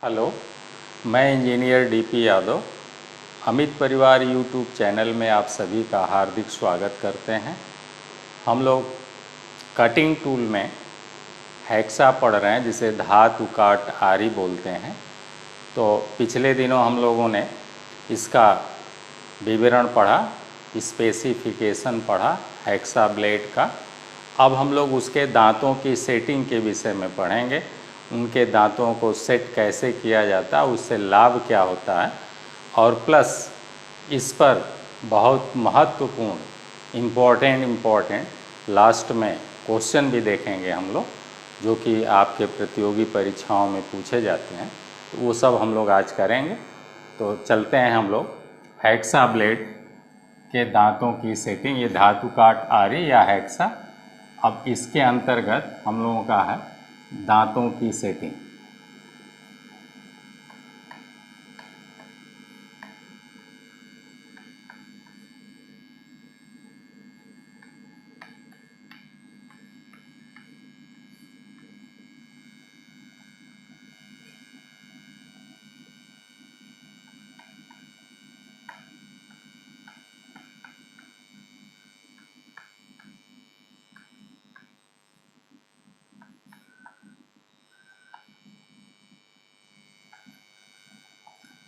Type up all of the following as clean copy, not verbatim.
Hello, मैं engineer DP Yadav Amit परिवार YouTube channel में आप सभी का हार्दिक स्वागत करते हैं। हम लोग कटिंग टूल में हेक्सा पढ़ रहे हैं जिसे धातु काट आरी बोलते हैं। तो पिछले दिनों हम लोगों ने इसका विवरण पढ़ा, स्पेसिफिकेशन पढ़ा हेक्सा ब्लेड का। अब हम लोग उसके दांतों की सेटिंग के विषय में पढ़ेंगे। उनके दांतों को सेट कैसे किया जाता है, उससे लाभ क्या होता है, और प्लस इस पर बहुत महत्वपूर्ण इम्पोर्टेंट लास्ट में क्वेश्चन भी देखेंगे हम लोग, जो कि आपके प्रतियोगी परीक्षाओं में पूछे जाते हैं। तो वो सब हम लोग आज करेंगे। तो चलते हैं हम लोग हेक्सा ब्लेड के दांतों की सेटिंग। ये धातु काट आरी या हेक्सा। अब इसके अंतर्गत हम लोगों का है दांतों की सेटिंग।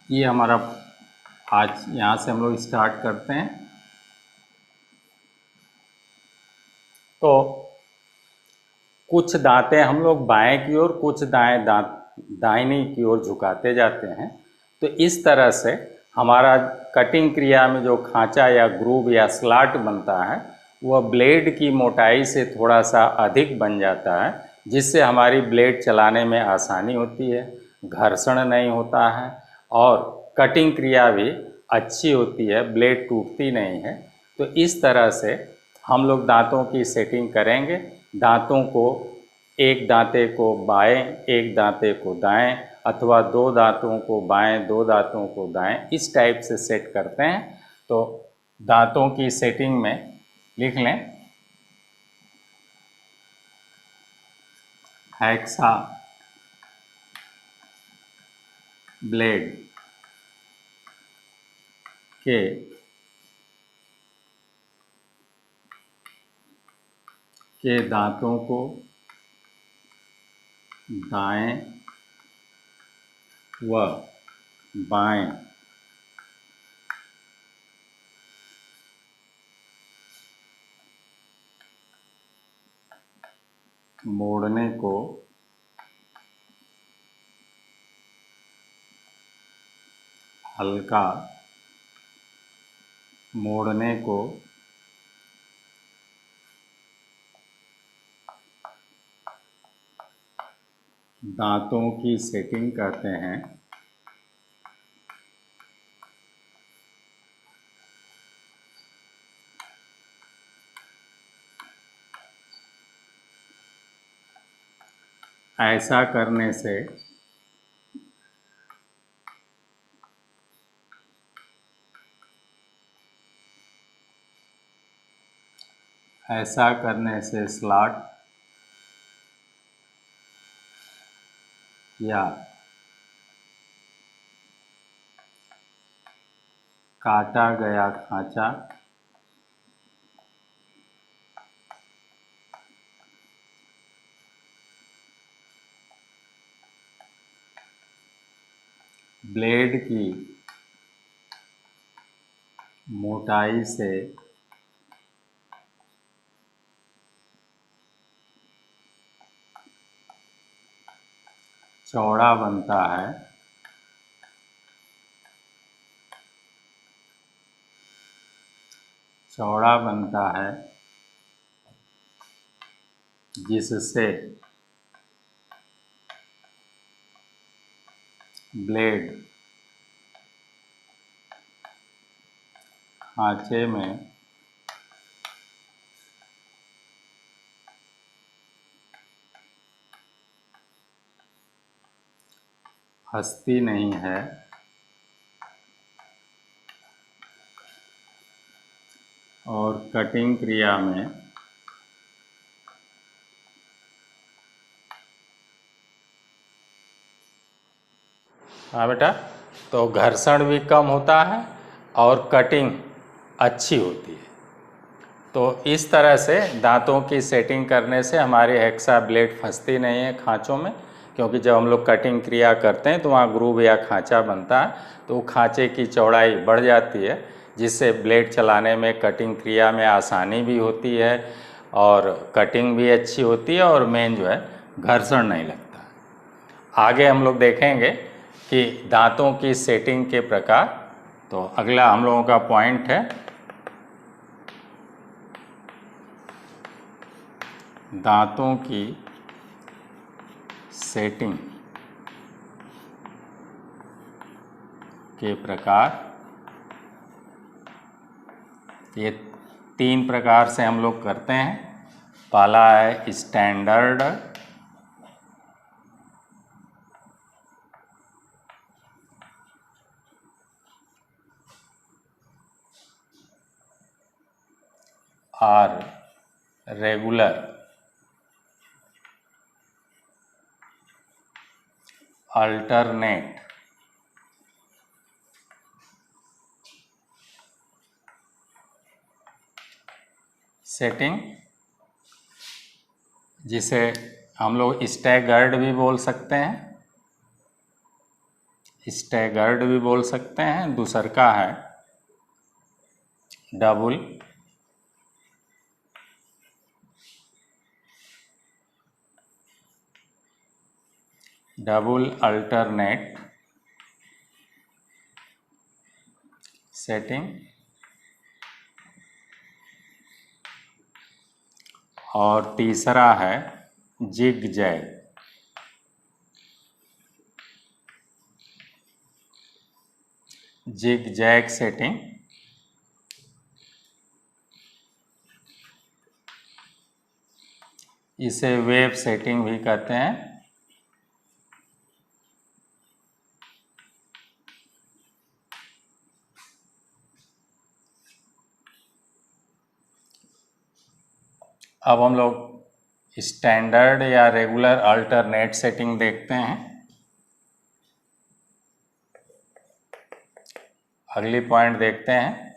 ये हमारा आज यहाँ से हम लोग स्टार्ट करते हैं। तो कुछ दांतें हम लोग बाएं की ओर, कुछ दाहिनी की ओर झुकाते जाते हैं। तो इस तरह से हमारा कटिंग क्रिया में जो खांचा या ग्रूव या स्लॉट बनता है वह ब्लेड की मोटाई से थोड़ा सा अधिक बन जाता है, जिससे हमारी ब्लेड चलाने में आसानी होती है, घर्षण नहीं होता है और कटिंग क्रिया भी अच्छी होती है, ब्लेड टूटती नहीं है। तो इस तरह से हम लोग दांतों की सेटिंग करेंगे। दांतों को एक दांते को बाएं, एक दांते को दाएं, अथवा दो दांतों को बाएं, दो दांतों को दाएं, इस टाइप से सेट करते हैं। तो दांतों की सेटिंग में लिख लें हेक्सा ब्लेड के दांतों को दाएं व बाएं मोड़ने को हल्का मोड़ने को दांतों की सेटिंग कहते हैं। ऐसा करने से स्लॉट या काटा गया खांचा ब्लेड की मोटाई से चौड़ा बनता है, जिससे ब्लेड खांचे में फंसती नहीं है और कटिंग क्रिया में हाँ बेटा, तो घर्षण भी कम होता है और कटिंग अच्छी होती है। तो इस तरह से दांतों की सेटिंग करने से हमारी हेक्सा ब्लेड फंसती नहीं है खांचों में, क्योंकि जब हम लोग कटिंग क्रिया करते हैं तो वहाँ ग्रूव या खांचा बनता है, तो खांचे की चौड़ाई बढ़ जाती है, जिससे ब्लेड चलाने में कटिंग क्रिया में आसानी भी होती है और कटिंग भी अच्छी होती है और मेन जो है घर्षण नहीं लगता। आगे हम लोग देखेंगे कि दांतों की सेटिंग के प्रकार। तो अगला हम लोगों का पॉइंट है दांतों की सेटिंग के प्रकार। ये 3 प्रकार से हम लोग करते हैं। पहला है स्टैंडर्ड, और रेगुलर, अल्टरनेट, सेटिंग, जिसे हम लोग स्टैगर्ड भी बोल सकते हैं, स्टैगर्ड भी बोल सकते हैं। दूसर का है डबल, डबल अल्टरनेट सेटिंग, और तीसरा है zig zag, zig zag setting. इसे वेव सेटिंग भी कहते हैं। अब हम लोग स्टैंडर्ड या रेगुलर अल्टरनेट सेटिंग देखते हैं। अगली पॉइंट देखते हैं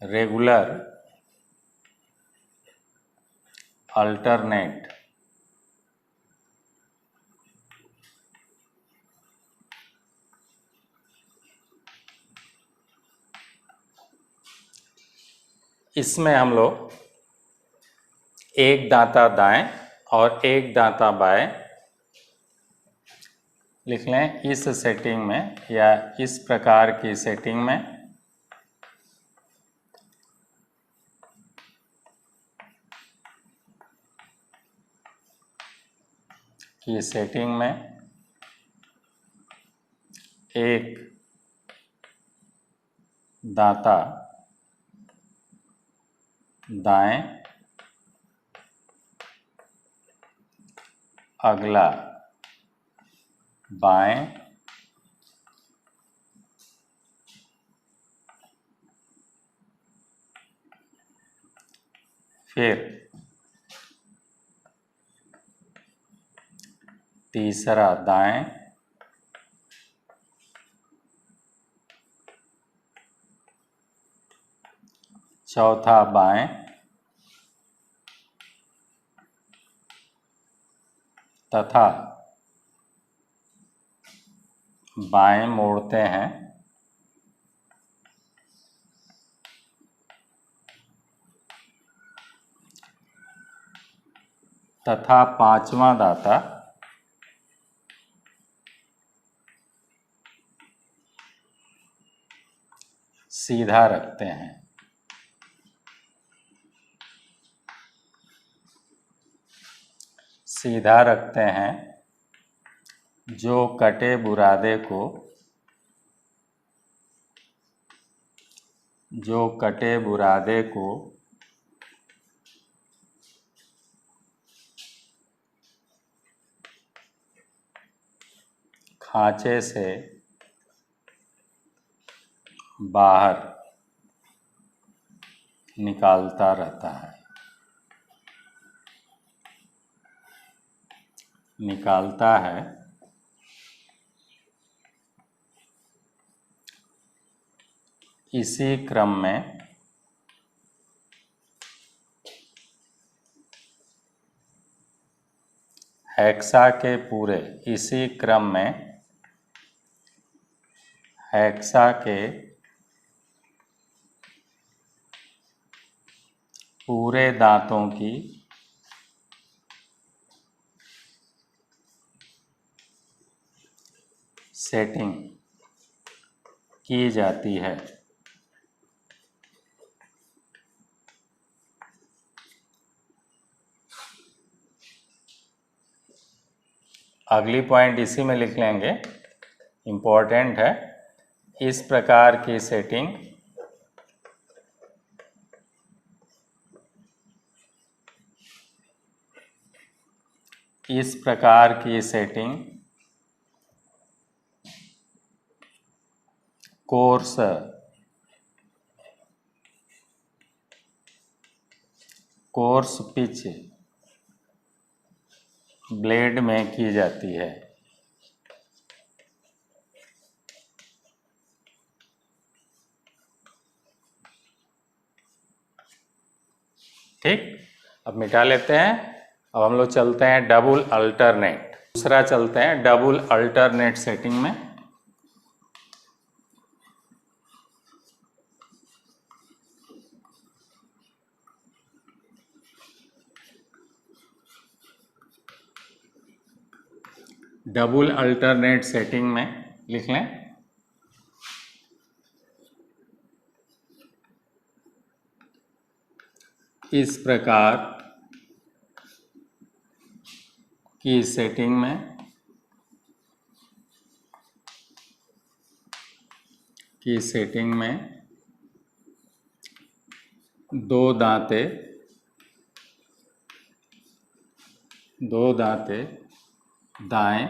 रेगुलर अल्टरनेट इसमें हम लोग एक दांता दाएं और एक दांता बाएं लिख लें। इस सेटिंग में या इस प्रकार की सेटिंग में एक दांता दाएं, अगला बाएं, फिर तीसरा दाएं, चौथा बाएं, तथा बाएं मोड़ते हैं तथा पांचवा दांता सीधा रखते हैं। सीधा रखते हैं जो कटे बुरादे को, जो कटे बुरादे को खांचे से बाहर निकालता रहता है। निकालता है, इसी क्रम में हेक्सा के पूरे, इसी क्रम में हेक्सा के पूरे दांतों की सेटिंग की जाती है। अगली पॉइंट इसी में लिख लेंगे, इम्पोर्टेंट है। इस प्रकार की सेटिंग कोर्स पिच ब्लेड में की जाती है। ठीक, अब मिटा लेते हैं। अब हम लोग चलते हैं डबल अल्टरनेट, दूसरा चलते हैं डबल अल्टरनेट सेटिंग में। डबल अल्टरनेट सेटिंग में लिख लें, इस प्रकार की सेटिंग में दो दांते दाएं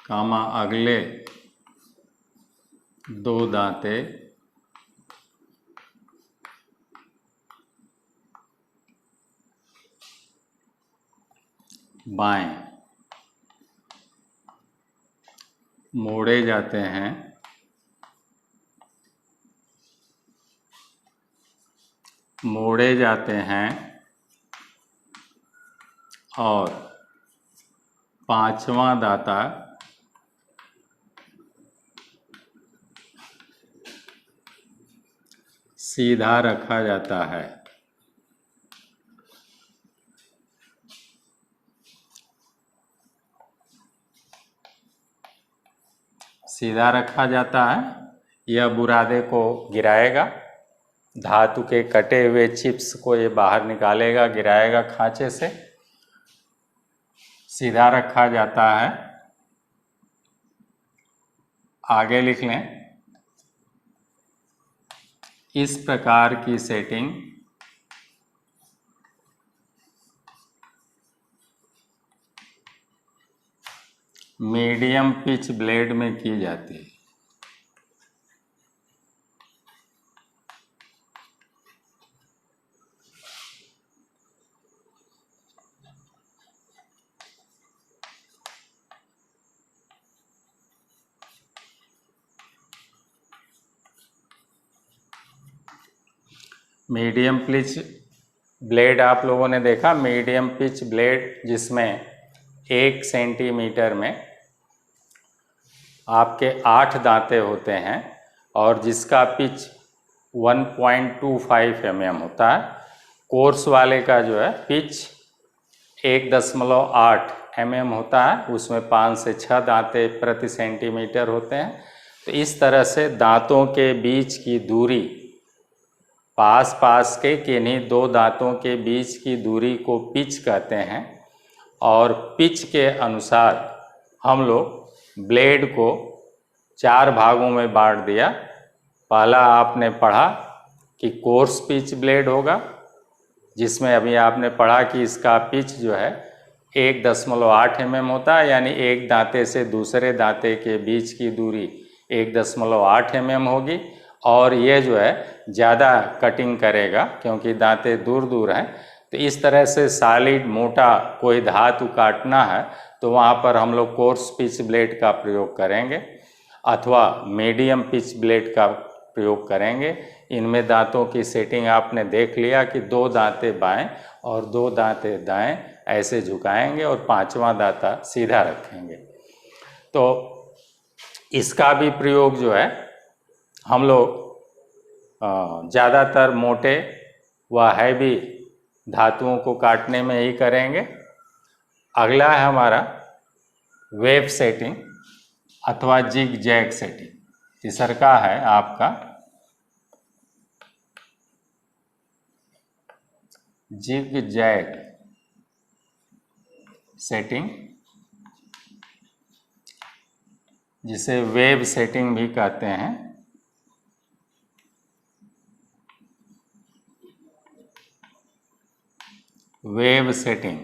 कामा अगले दो दांते बाएं मोड़े जाते हैं और पांचवा दांता सीधा रखा जाता है। सीधा रखा जाता है, यह बुरादे को गिराएगा, धातु के कटे हुए चिप्स को ये बाहर निकालेगा, गिराएगा खांचे से। सीधा रखा जाता है। आगे लिख लें, इस प्रकार की सेटिंग मीडियम पिच ब्लेड में की जाती है। मीडियम पिच ब्लेड आप लोगों ने देखा, मीडियम पिच ब्लेड जिसमें 1 सेंटीमीटर में आपके 8 दांते होते हैं और जिसका पिच 1.25 mm होता है। कोर्स वाले का जो है पिच 1.8 mm होता है, उसमें 5 से 6 दांते प्रति सेंटीमीटर होते हैं। तो इस तरह से दांतों के बीच की दूरी, पास के किन्हीं दो दांतों के बीच की दूरी को पिच कहते हैं। और पिच के अनुसार हम लोग ब्लेड को 4 भागों में बांट दिया। पहला आपने पढ़ा कि कोर्स पिच ब्लेड होगा, जिसमें अभी आपने पढ़ा कि इसका पिच जो है 1.8 mm होता है, यानी एक दांते से दूसरे दांते के बीच की दूरी 1.8 mm होगी। और ये जो है ज़्यादा कटिंग करेगा क्योंकि दांतें दूर दूर हैं। तो इस तरह से सॉलिड मोटा कोई धातु काटना है तो वहाँ पर हम लोग कोर्स पिच ब्लेड का प्रयोग करेंगे अथवा मीडियम पिच ब्लेड का प्रयोग करेंगे। इनमें दांतों की सेटिंग आपने देख लिया कि 2 दांतें बाएं और 2 दांतें दाएं ऐसे झुकाएंगे और 5वां दांता सीधा रखेंगे। तो इसका भी प्रयोग जो है हम लोग ज़्यादातर मोटे व हैवी धातुओं को काटने में ही करेंगे। अगला है हमारा वेव सेटिंग अथवा जिग जैग सेटिंग। तीसरा है आपका जिग जैग सेटिंग, जिसे वेव सेटिंग भी कहते हैं। वेव सेटिंग,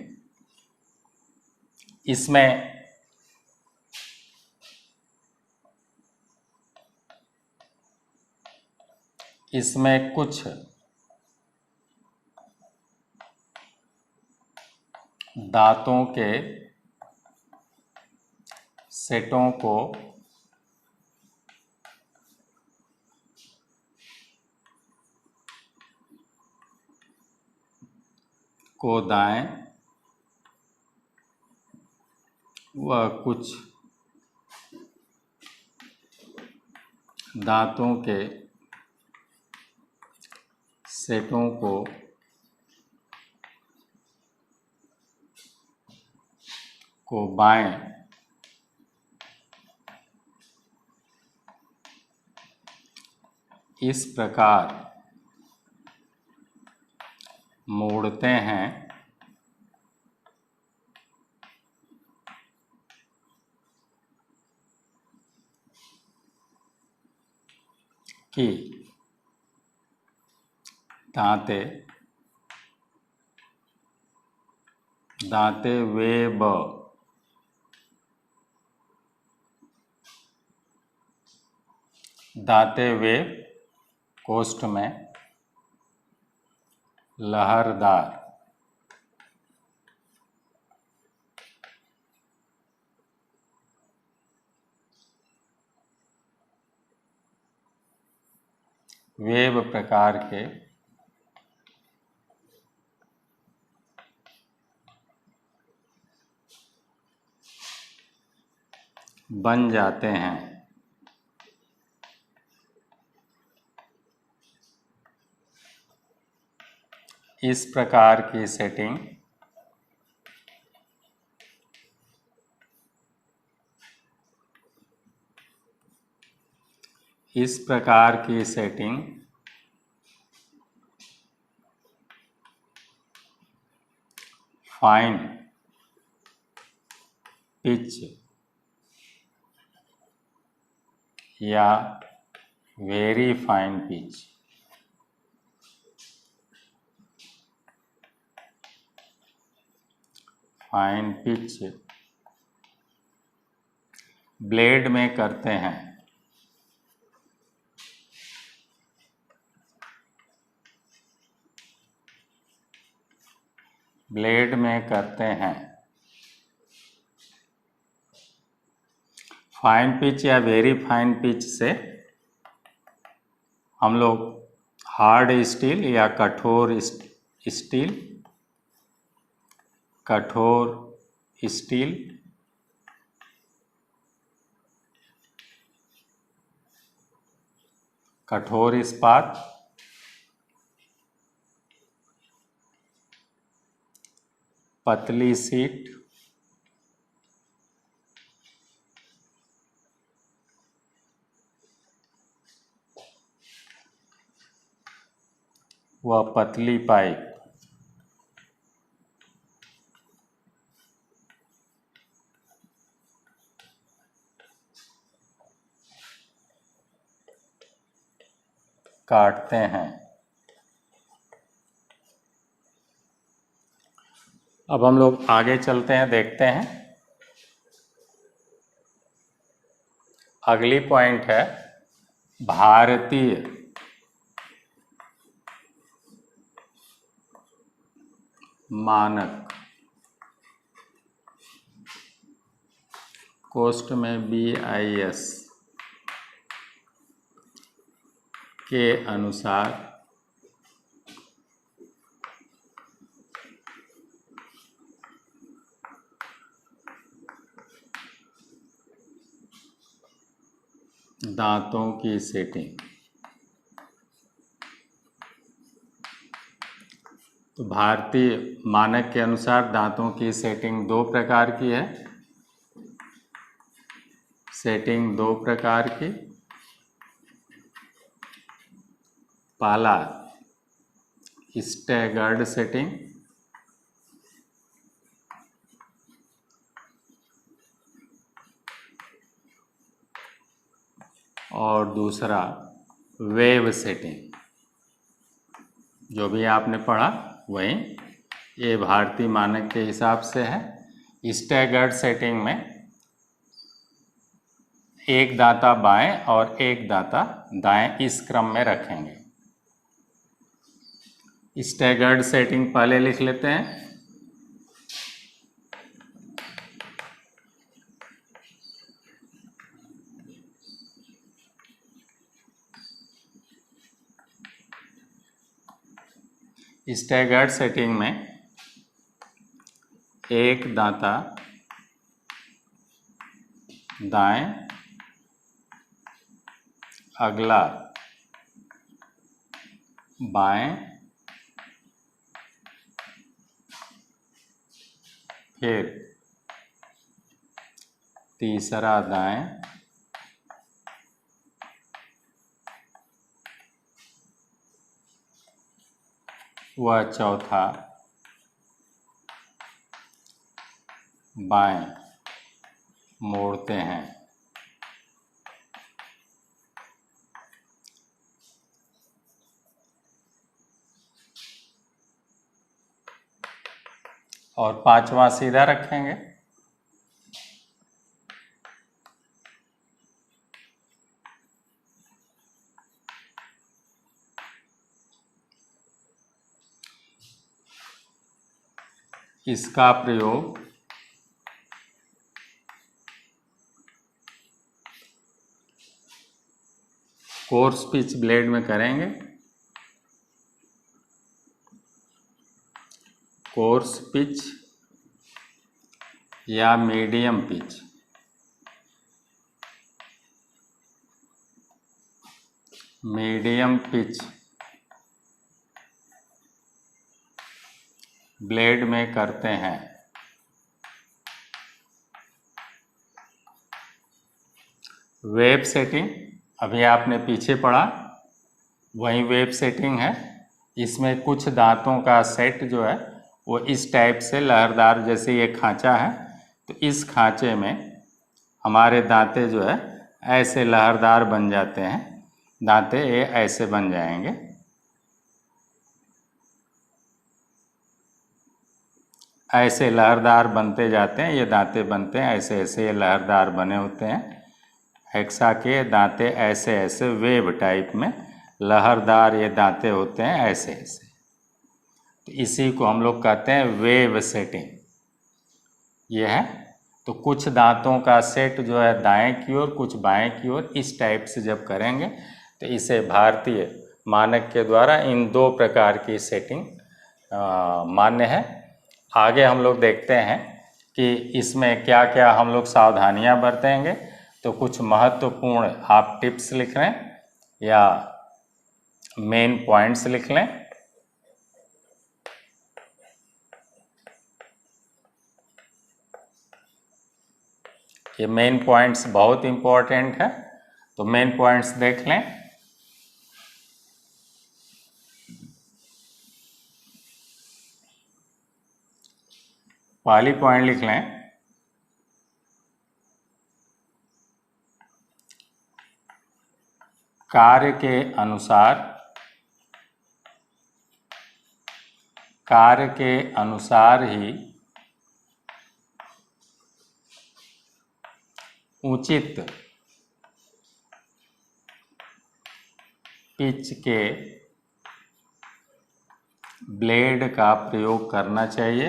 इसमें कुछ दांतों के सेटों को दाएं व कुछ दांतों के सेटों को बाएं इस प्रकार मोड़ते हैं कि दांते वेब कोष्ठ में लहरदार वेब प्रकार के बन जाते हैं। इस प्रकार की सेटिंग फाइन पिच या वेरी फाइन पिच ब्लेड में करते हैं। फाइन पिच या वेरी फाइन पिच से हम लोग हार्ड स्टील या कठोर स्टील कठोर इस्पात, पतली सीट, व पतली पाइप काटते हैं। अब हम लोग आगे चलते हैं, देखते हैं। अगली पॉइंट है भारतीय मानक, कोष्ठ में BIS के अनुसार दांतों की सेटिंग। तो भारतीय मानक के अनुसार दांतों की सेटिंग दो प्रकार की है। सेटिंग दो प्रकार की। पहला स्टैगर्ड सेटिंग और दूसरा वेव सेटिंग। जो भी आपने पढ़ा वही, ये भारतीय मानक के हिसाब से है। स्टैगर्ड सेटिंग में एक दांता बाएं और एक दांता दाएं इस क्रम में रखेंगे। स्टैगर्ड सेटिंग पहले लिख लेते हैं। स्टैगर्ड सेटिंग में एक दांता दाएं, अगला बाएं, फिर तीसरा दाएं, व चौथा बाएं मोड़ते हैं। और पांचवा सीधा रखेंगे। इसका प्रयोग कोर्स पिच ब्लेड में करेंगे। कोर्स पिच या medium pitch. Medium pitch blade में करते हैं। वेव सेटिंग अभी आपने पीछे पढ़ा, वही वेव सेटिंग है। इसमें कुछ दांतों का सेट जो है वो इस टाइप से लहरदार, जैसे ये खांचा है तो इस खांचे में हमारे दांते जो है ऐसे लहरदार बन जाते हैं। दांते ये ऐसे बन जाएंगे। ऐसे लहरदार बनते जाते हैं, ये दांते बनते हैं ऐसे ऐसे, ये लहरदार बने होते हैं। हेक्सा के दांते ऐसे ऐसे वेव टाइप में लहरदार ये दांते होते हैं ऐसे ऐसे। तो इसी को हम लोग कहते हैं वेव सेटिंग। ये है। तो कुछ दांतों का सेट जो है दाएं की ओर, कुछ बाएं की ओर, इस टाइप से जब करेंगे तो इसे भारतीय मानक के द्वारा इन दो प्रकार की सेटिंग मान्य है। आगे हम लोग देखते हैं कि इसमें क्या क्या हम लोग सावधानियां बरतेंगे। तो कुछ महत्वपूर्ण आप टिप्स लिख लें या मेन पॉइंट्स लिख लें। ये मेन पॉइंट्स बहुत इंपॉर्टेंट है, तो मेन पॉइंट्स देख लें। पहली पॉइंट लिख लें, कार्य के अनुसार ही उचित पिच के ब्लेड का प्रयोग करना चाहिए।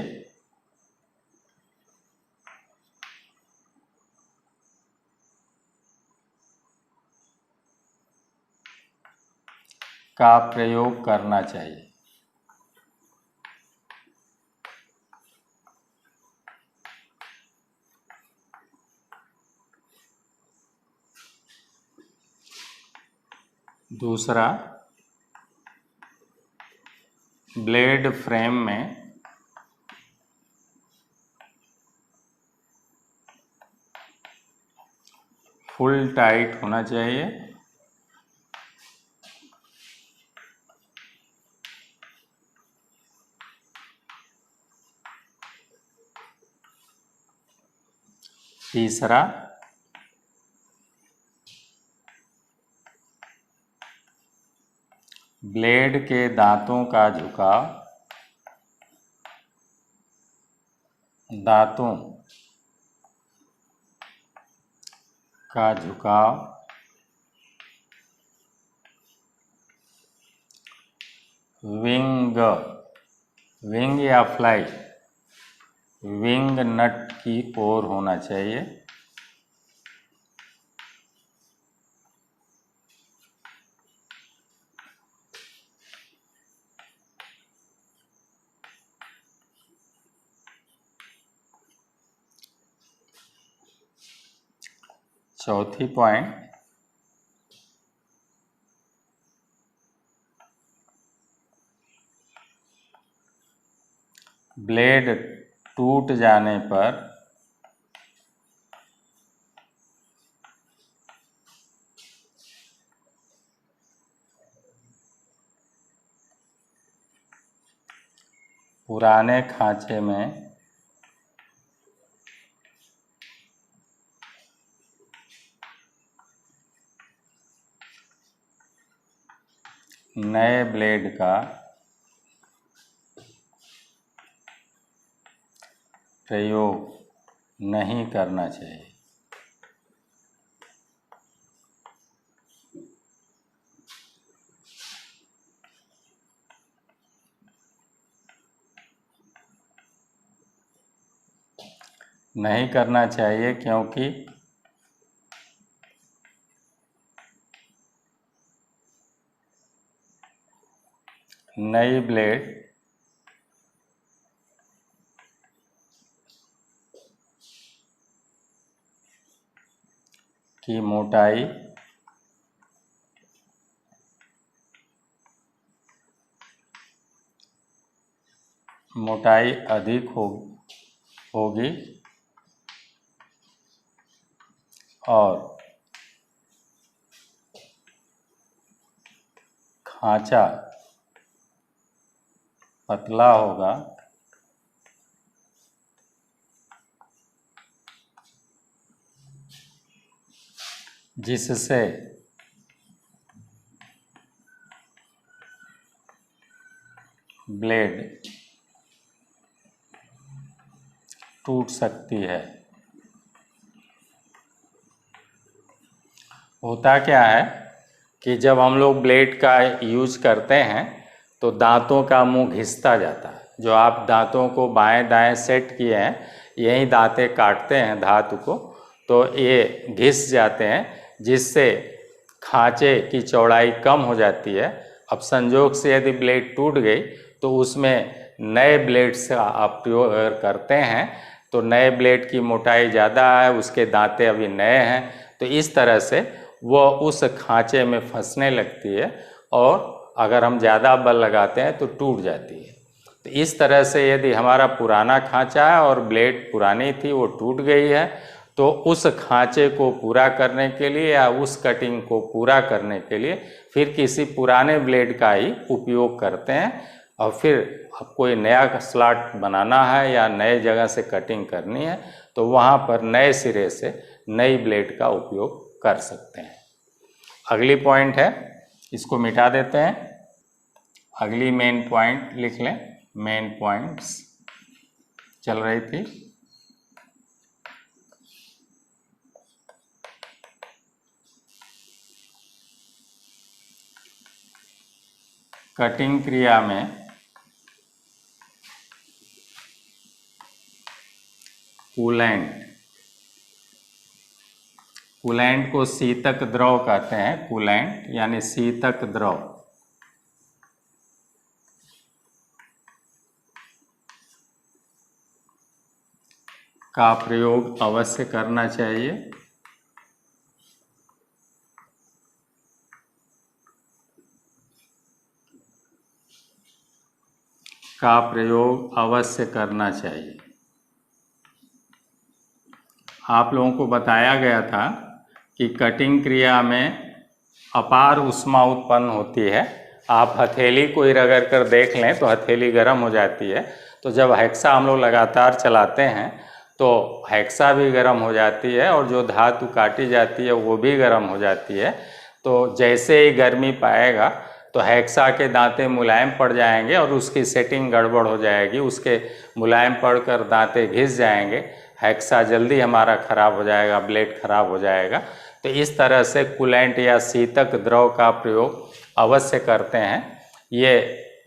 का प्रयोग करना चाहिए। दूसरा, ब्लेड फ्रेम में फुल टाइट होना चाहिए। तीसरा, ब्लेड के दांतों का झुकाव विंग या फ्लाई विंग नट की ओर होना चाहिए। चौथी पॉइंट, ब्लेड टूट जाने पर पुराने खांचे में नए ब्लेड का प्रयोग नहीं करना चाहिए। नहीं करना चाहिए क्योंकि नई ब्लेड की मोटाई अधिक होगी और खांचा पतला होगा, जिससे ब्लेड टूट सकती है। होता क्या है कि जब हम लोग ब्लेड का यूज करते हैं तो दांतों का मुंह घिसता जाता है। जो आप दांतों को बाएं दाएं सेट किए हैं, यही दांतें काटते हैं धातु को, तो ये घिस जाते हैं, जिससे खांचे की चौड़ाई कम हो जाती है। अब संजोग से यदि ब्लेड टूट गई तो उसमें नए ब्लेड से आप प्रयोग अगर करते हैं तो नए ब्लेड की मोटाई ज़्यादा है, उसके दांते अभी नए हैं, तो इस तरह से वो उस खांचे में फंसने लगती है और अगर हम ज़्यादा बल लगाते हैं तो टूट जाती है। तो इस तरह से यदि हमारा पुराना खांचा है और ब्लेड पुरानी थी, वो टूट गई है, तो उस खांचे को पूरा करने के लिए या उस कटिंग को पूरा करने के लिए फिर किसी पुराने ब्लेड का ही उपयोग करते हैं। और फिर कोई नया स्लॉट बनाना है या नए जगह से कटिंग करनी है तो वहाँ पर नए सिरे से नई ब्लेड का उपयोग कर सकते हैं। अगली पॉइंट है, इसको मिटा देते हैं। अगली मेन पॉइंट लिख लें। मेन पॉइंट्स चल रही थी। कटिंग क्रिया में कूलेंट, कूलेंट को शीतक द्रव कहते हैं, कूलेंट यानी शीतक द्रव। का प्रयोग अवश्य करना चाहिए। का प्रयोग अवश्य करना चाहिए। आप लोगों को बताया गया था कि कटिंग क्रिया में अपार ऊष्मा उत्पन्न होती है। आप हथेली को ही रगड़ कर देख लें तो हथेली गर्म हो जाती है। तो जब हेक्सा हम लोग लगातार चलाते हैं तो हेक्सा भी गर्म हो जाती है और जो धातु काटी जाती है वो भी गर्म हो जाती है। तो जैसे ही गर्मी पाएगा तो हेक्सा के दांते मुलायम पड़ जाएंगे और उसकी सेटिंग गड़बड़ हो जाएगी, उसके मुलायम पड़कर दांते घिस जाएंगे, हेक्सा जल्दी हमारा खराब हो जाएगा, ब्लेड खराब हो जाएगा। तो इस तरह से कूलेंट या शीतक द्रव का प्रयोग अवश्य करते हैं। ये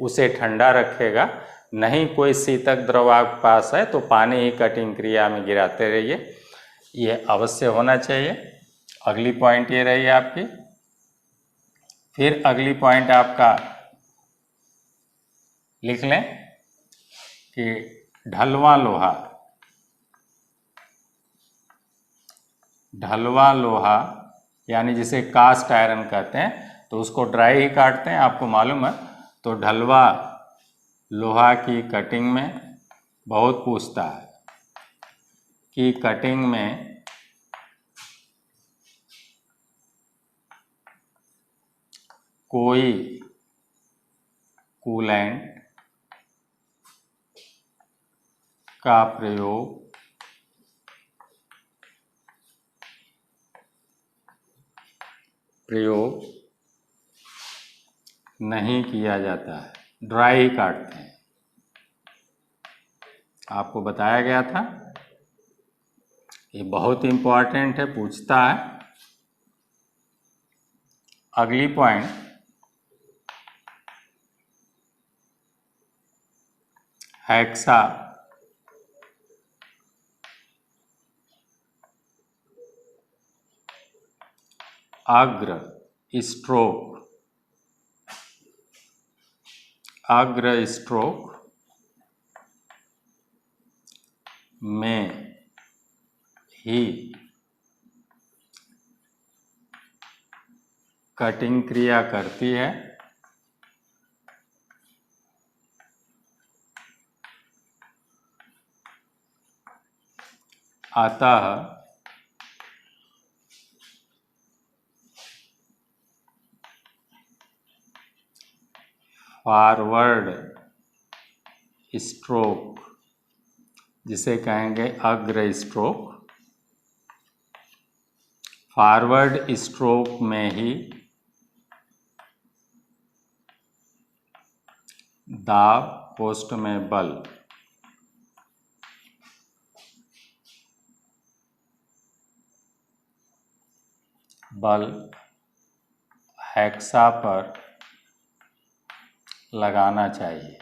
उसे ठंडा रखेगा। नहीं कोई शीतक द्रव आपके पास है तो पानी ही कटिंग क्रिया में गिराते रहिए, ये अवश्य होना चाहिए। अगली पॉइंट ये रही आपकी। फिर अगली पॉइंट आपका लिख लें कि ढलवां लोहा, ढलवां लोहा यानी जिसे कास्ट आयरन कहते हैं, तो उसको ड्राई ही काटते हैं, आपको मालूम है। तो ढलवा लोहा की कटिंग में बहुत पूछता है कि कटिंग में कोई कूलेंट का प्रयोग नहीं किया जाता है, ड्राई ही काटते हैं। आपको बताया गया था, ये बहुत इंपॉर्टेंट है, पूछता है। अगली पॉइंट, हेक्सा अग्र स्ट्रोक, अग्र स्ट्रोक में ही कटिंग क्रिया करती है। अतः फॉरवर्ड स्ट्रोक, जिसे कहेंगे अग्र स्ट्रोक, फॉरवर्ड स्ट्रोक में ही दाब पोस्ट में बल, बल हेक्सा पर लगाना चाहिए।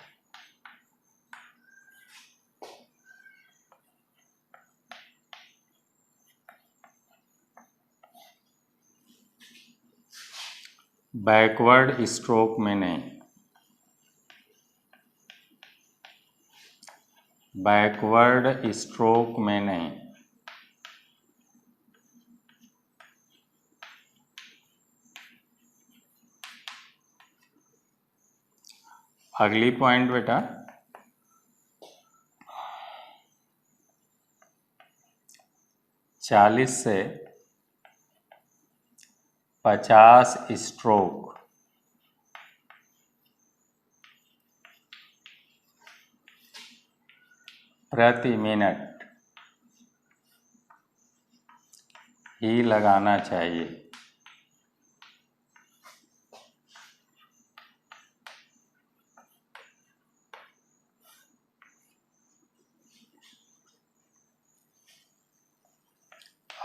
बैकवर्ड स्ट्रोक में नहीं, बैकवर्ड स्ट्रोक में नहीं। अगली पॉइंट बेटा, 40 से 50 स्ट्रोक प्रति मिनट ही लगाना चाहिए।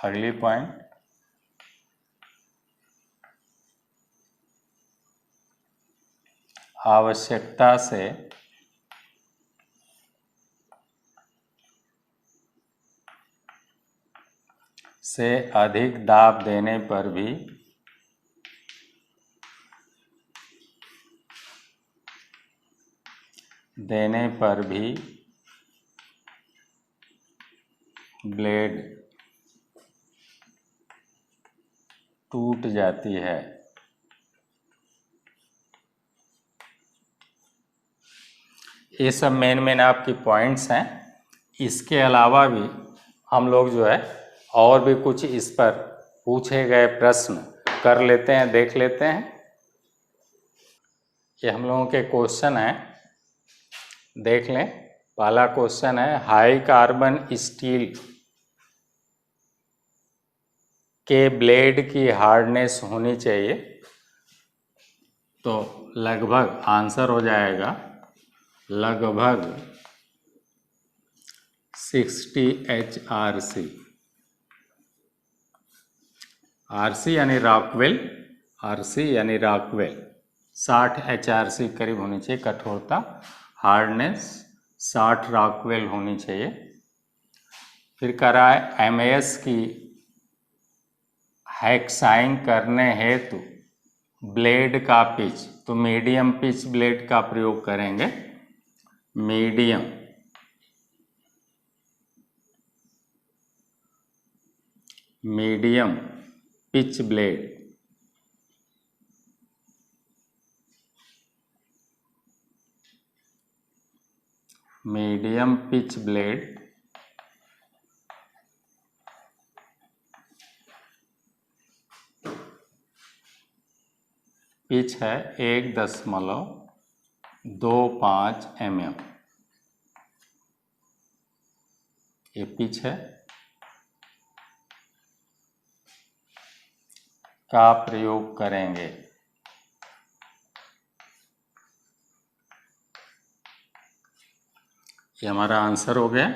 अगली पॉइंट, आवश्यकता से से अधिक दाब देने पर भी ब्लेड टूट जाती है। ये सब मेन आपकी पॉइंट्स हैं। इसके अलावा भी हम लोग जो है और भी कुछ इस पर पूछे गए प्रश्न कर लेते हैं, देख लेते हैं। ये हम लोगों के क्वेश्चन हैं, देख लें। पहला क्वेश्चन है, हाई कार्बन स्टील के ब्लेड की हार्डनेस होनी चाहिए। तो लगभग आंसर हो जाएगा लगभग 60 HRC। RC यानी रॉकवेल, RC यानी रॉकवेल 60 HRC करीब होनी चाहिए कठोरता। हार्डनेस 60 रॉकवेल होनी चाहिए। फिर करा है MAS की हेक्साइन करने हेतु ब्लेड का पिच, तो मीडियम पिच ब्लेड का प्रयोग करेंगे। Medium pitch blade. Medium pitch blade pitch है 1.25 mm। ये पिच है का प्रयोग करेंगे। ये हमारा आंसर हो गया।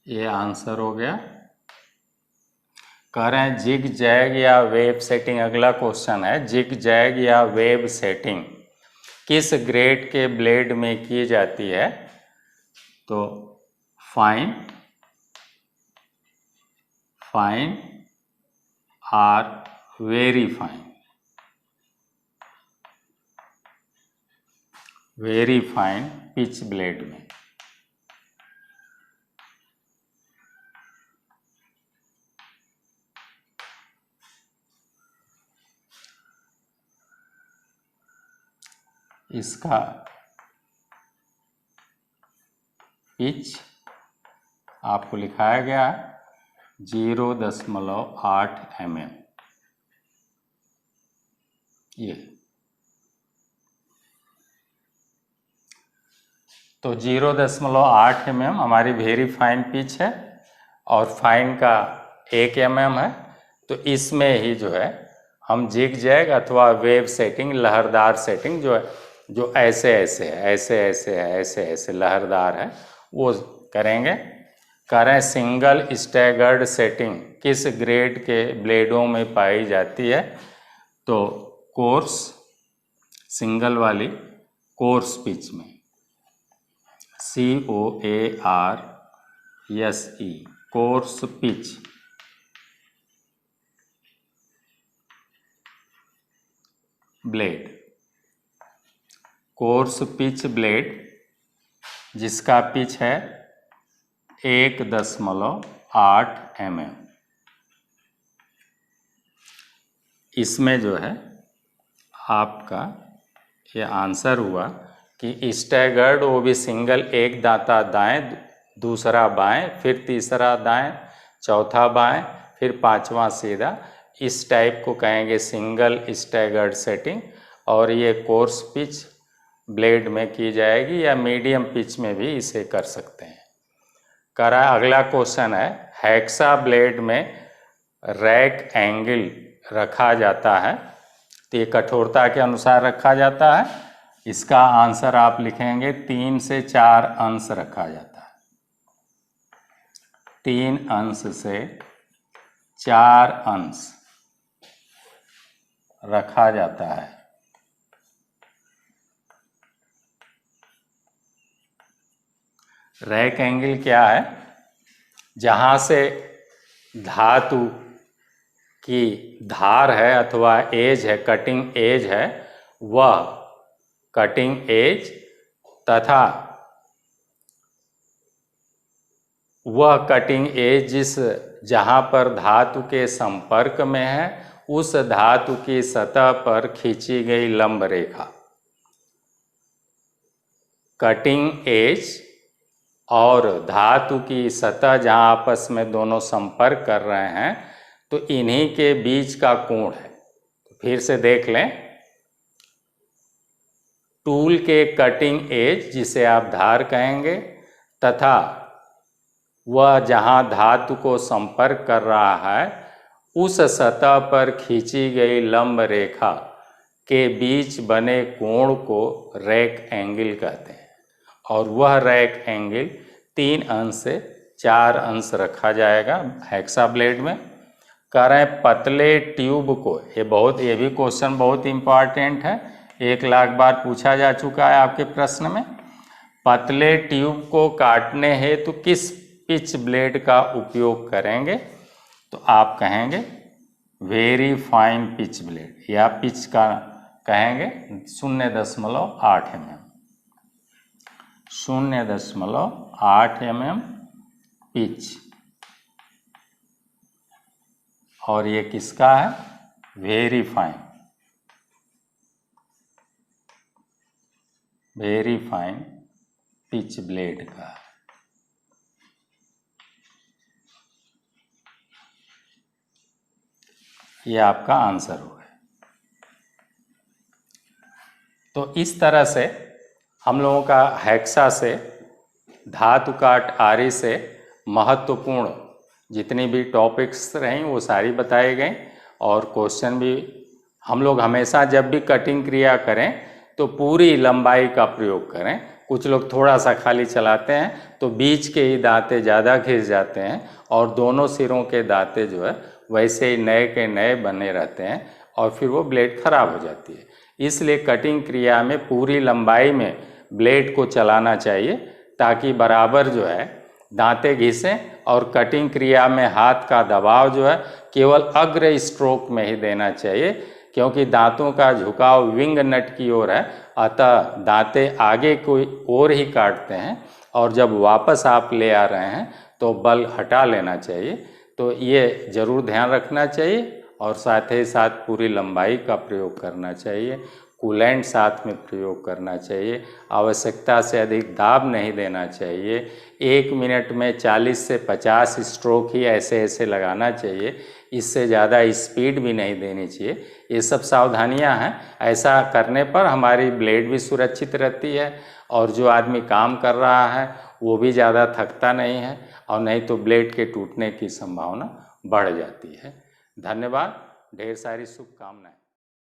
ये आंसर हो गया। कह रहे हैं जिग जैग या वेब सेटिंग। अगला क्वेश्चन है, जिग जैग या वेब सेटिंग किस ग्रेड के ब्लेड में की जाती है? तो फाइन और वेरी फाइन पिच ब्लेड में। इसका पिच आपको लिखाया गया 0.8 mm। ये तो 0.8 mm हमारी वेरी फाइन पिच है और फाइन का 1 mm है। तो इसमें ही जो है हम जिग जैग अथवा वेव सेटिंग, लहरदार सेटिंग जो है, जो ऐसे लहरदार है, वो करेंगे। कह रहे हैं सिंगल स्टैगर्ड सेटिंग किस ग्रेड के ब्लेडों में पाई जाती है? तो कोर्स, सिंगल वाली कोर्स पिच में, COARSE course pitch blade. Course pitch blade जिसका पिच है 1.8 mm। इसमें जो है आपका ये आंसर हुआ कि स्टैगर्ड, वो भी सिंगल, एक दांता दाएं, दूसरा बाएं, फिर तीसरा दाएं, चौथा बाएं, फिर पांचवा सीधा। इस टाइप को कहेंगे सिंगल स्टैगर्ड सेटिंग। और ये कोर्स पिच ब्लेड में की जाएगी या मीडियम पिच में भी इसे कर सकते हैं। करा अगला क्वेश्चन है, हेक्सा ब्लेड में रैक एंगल रखा जाता है, तो ये कठोरता के अनुसार रखा जाता है। इसका आंसर आप लिखेंगे 3 से 4 अंश रखा जाता है। 3 अंश से 4 अंश रखा जाता है। रैक एंगल क्या है? जहाँ से धातु की धार है अथवा एज है, कटिंग एज है, वह कटिंग एज तथा वह कटिंग एज जिस जहाँ पर धातु के संपर्क में है उस धातु की सतह पर खींची गई लंब रेखा। कटिंग एज और धातु की सतह जहाँ आपस में दोनों संपर्क कर रहे हैं तो इन्हीं के बीच का कोण है। फिर से देख लें, टूल के कटिंग एज जिसे आप धार कहेंगे तथा वह जहाँ धातु को संपर्क कर रहा है उस सतह पर खींची गई लंब रेखा के बीच बने कोण को रैक एंगल कहते हैं और वह रैक एंगल 3 अंश से 4 अंश रखा जाएगा हेक्सा ब्लेड में। कह रहे हैं पतले ट्यूब को, ये भी क्वेश्चन बहुत इंपॉर्टेंट है, 1 लाख बार पूछा जा चुका है आपके प्रश्न में। पतले ट्यूब को काटने हेतु किस पिच ब्लेड का उपयोग करेंगे? तो आप कहेंगे वेरी फाइन पिच ब्लेड, या पिच का कहेंगे 0.8 mm, 0.8 mm पिच। और ये किसका है? वेरी फाइन पिच ब्लेड का। ये आपका आंसर होगा। तो इस तरह से हम लोगों का हेक्सा से, धातु काट आरी से महत्वपूर्ण जितनी भी टॉपिक्स रहीं वो सारी बताई गई और क्वेश्चन भी। हम लोग हमेशा जब भी कटिंग क्रिया करें तो पूरी लंबाई का प्रयोग करें। कुछ लोग थोड़ा सा खाली चलाते हैं तो बीच के ही दांते ज़्यादा घिस जाते हैं और दोनों सिरों के दांते जो है वैसे ही नए के नए बने रहते हैं और फिर वो ब्लेड खराब हो जाती है। इसलिए कटिंग क्रिया में पूरी लंबाई में ब्लेड को चलाना चाहिए ताकि बराबर जो है दांते घिसें और कटिंग क्रिया में हाथ का दबाव जो है केवल अग्र स्ट्रोक में ही देना चाहिए, क्योंकि दांतों का झुकाव विंग नट की ओर है, अतः दांते आगे कोई और ही काटते हैं और जब वापस आप ले आ रहे हैं तो बल हटा लेना चाहिए। तो ये ज़रूर ध्यान रखना चाहिए और साथ ही साथ पूरी लंबाई का प्रयोग करना चाहिए। कूलेंट साथ में प्रयोग करना चाहिए। आवश्यकता से अधिक दाब नहीं देना चाहिए। 1 मिनट में 40 से 50 स्ट्रोक ही ऐसे लगाना चाहिए, इससे ज़्यादा स्पीड भी नहीं देनी चाहिए। ये सब सावधानियां हैं। ऐसा करने पर हमारी ब्लेड भी सुरक्षित रहती है और जो आदमी काम कर रहा है वो भी ज़्यादा थकता नहीं है और नहीं तो ब्लेड के टूटने की संभावना बढ़ जाती है। धन्यवाद, ढेर सारी शुभकामनाएं।